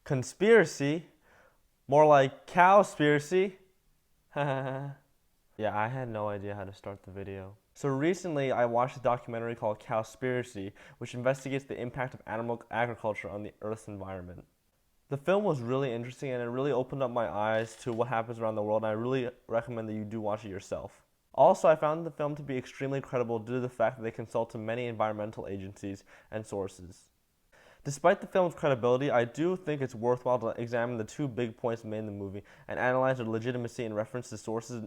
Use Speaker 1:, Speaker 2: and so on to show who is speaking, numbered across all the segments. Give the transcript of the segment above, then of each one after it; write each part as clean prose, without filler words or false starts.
Speaker 1: Conspiracy? More like cowspiracy? Yeah, I had no idea how to start the video. So recently, I watched a documentary called Cowspiracy, which investigates the impact of animal agriculture on the Earth's environment. The film was really interesting and it really opened up my eyes to what happens around the world, and I really recommend that you do watch it yourself. Also, I found the film to be extremely credible due to the fact that they consulted many environmental agencies and sources. Despite the film's credibility, I do think it's worthwhile to examine the two big points made in the movie and analyze their legitimacy in reference to sources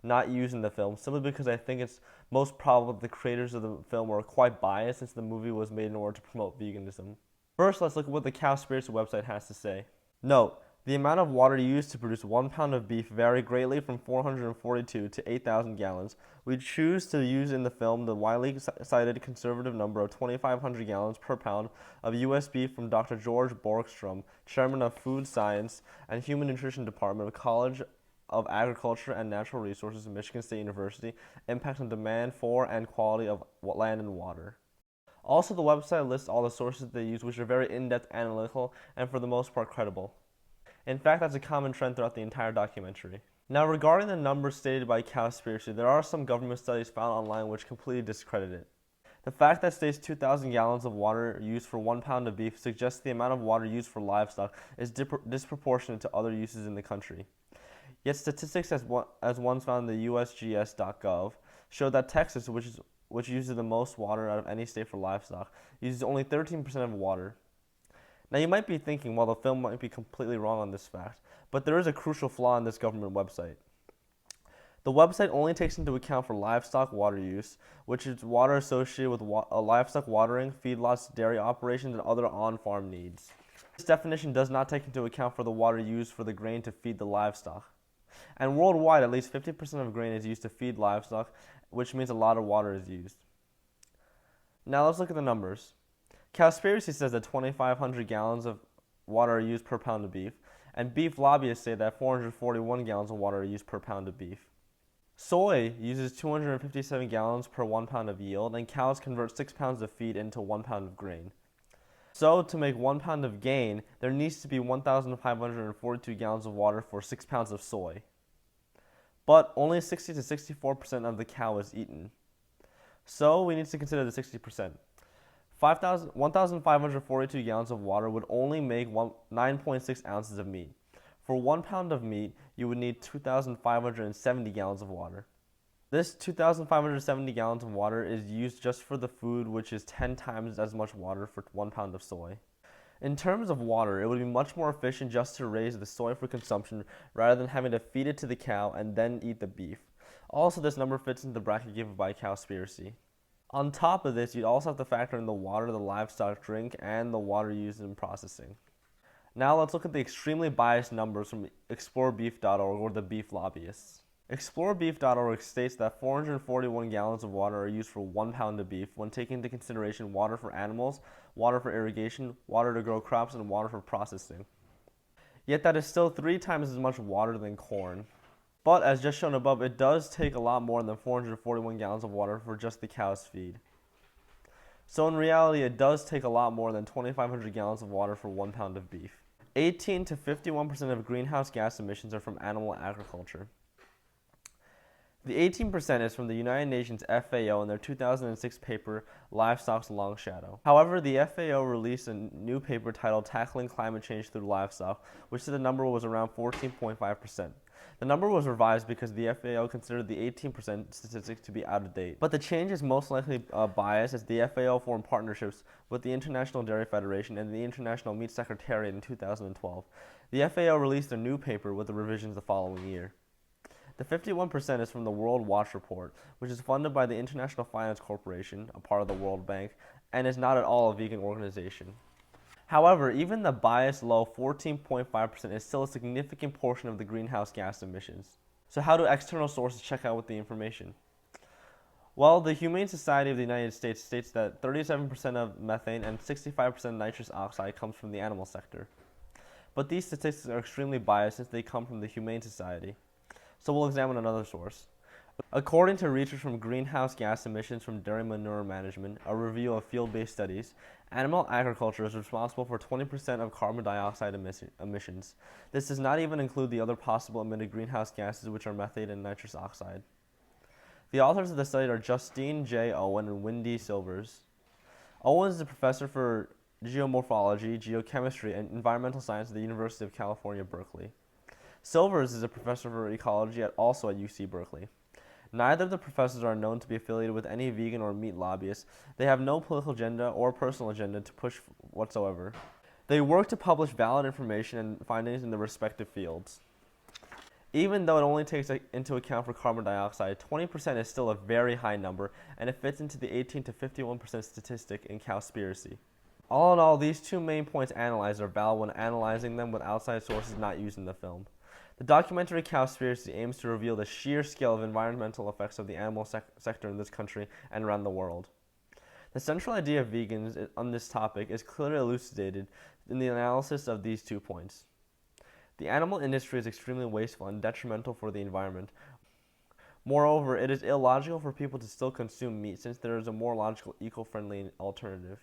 Speaker 1: not used in the film, simply because I think it's most probable that the creators of the film were quite biased since the movie was made in order to promote veganism. First, let's look at what the Cowspiracy website has to say. Note: the amount of water used to produce 1 pound of beef vary greatly from 442 to 8,000 gallons. We choose to use in the film the widely cited conservative number of 2,500 gallons per pound of U.S. beef from Dr. George Borgstrom, chairman of Food Science and Human Nutrition Department of College of Agriculture and Natural Resources at Michigan State University, impact on demand for and quality of land and water. Also, the website lists all the sources they use, which are very in-depth, analytical, and for the most part credible. In fact, that's a common trend throughout the entire documentary. Now, regarding the numbers stated by Cowspiracy, there are some government studies found online which completely discredit it. The fact that states 2,000 gallons of water used for 1 pound of beef suggests the amount of water used for livestock is disproportionate to other uses in the country. Yet statistics as ones found in the USGS.gov show that Texas, which uses the most water out of any state for livestock, uses only 13% of water. Now you might be thinking, well, the film might be completely wrong on this fact, but there is a crucial flaw in this government website. The website only takes into account for livestock water use, which is water associated with livestock watering, feedlots, dairy operations, and other on-farm needs. This definition does not take into account for the water used for the grain to feed the livestock. And worldwide, at least 50% of grain is used to feed livestock, which means a lot of water is used. Now let's look at the numbers. Cowspiracy says that 2,500 gallons of water are used per pound of beef, and beef lobbyists say that 441 gallons of water are used per pound of beef. Soy uses 257 gallons per 1 pound of yield, and cows convert 6 pounds of feed into 1 pound of grain. So, to make 1 pound of gain, there needs to be 1,542 gallons of water for 6 pounds of soy. But only 60 to 64% of the cow is eaten. So, we need to consider the 60%. 1,542 gallons of water would only make 9.6 ounces of meat. For 1 pound of meat, you would need 2,570 gallons of water. This 2,570 gallons of water is used just for the food, which is 10 times as much water for 1 pound of soy. In terms of water, it would be much more efficient just to raise the soy for consumption rather than having to feed it to the cow and then eat the beef. Also, this number fits into the bracket given by Cowspiracy. On top of this, you'd also have to factor in the water the livestock drink and the water used in processing. Now let's look at the extremely biased numbers from ExploreBeef.org, or the beef lobbyists. ExploreBeef.org states that 441 gallons of water are used for 1 pound of beef when taking into consideration water for animals, water for irrigation, water to grow crops, and water for processing. Yet that is still 3 times as much water than corn. But as just shown above, it does take a lot more than 441 gallons of water for just the cow's feed. So in reality, it does take a lot more than 2,500 gallons of water for 1 pound of beef. 18 to 51% of greenhouse gas emissions are from animal agriculture. The 18% is from the United Nations FAO in their 2006 paper, Livestock's Long Shadow. However, the FAO released a new paper titled Tackling Climate Change Through Livestock, which said the number was around 14.5%. The number was revised because the FAO considered the 18% statistic to be out of date. But the change is most likely biased, as the FAO formed partnerships with the International Dairy Federation and the International Meat Secretariat in 2012. The FAO released a new paper with the revisions the following year. The 51% is from the World Watch Report, which is funded by the International Finance Corporation, a part of the World Bank, and is not at all a vegan organization. However, even the biased low 14.5% is still a significant portion of the greenhouse gas emissions. So how do external sources check out with the information? Well, the Humane Society of the United States states that 37% of methane and 65% nitrous oxide comes from the animal sector. But these statistics are extremely biased since they come from the Humane Society. So we'll examine another source. According to research from greenhouse gas emissions from dairy manure management, a review of field-based studies, animal agriculture is responsible for 20% of carbon dioxide emissions. This does not even include the other possible emitted greenhouse gases, which are methane and nitrous oxide. The authors of the study are Justine J. Owen and Wendy Silvers. Owen is a professor for geomorphology, geochemistry, and environmental science at the University of California, Berkeley. Silvers is a professor for ecology also at UC Berkeley. Neither of the professors are known to be affiliated with any vegan or meat lobbyists. They have no political agenda or personal agenda to push whatsoever. They work to publish valid information and findings in their respective fields. Even though it only takes into account for carbon dioxide, 20% is still a very high number, and it fits into the 18 to 51% statistic in Cowspiracy. All in all, these two main points analyzed are valid when analyzing them with outside sources not used in the film. The documentary Cowspiracy aims to reveal the sheer scale of environmental effects of the animal sector in this country and around the world. The central idea of vegans on this topic is clearly elucidated in the analysis of these 2 points. The animal industry is extremely wasteful and detrimental for the environment. Moreover, it is illogical for people to still consume meat since there is a more logical, eco-friendly alternative.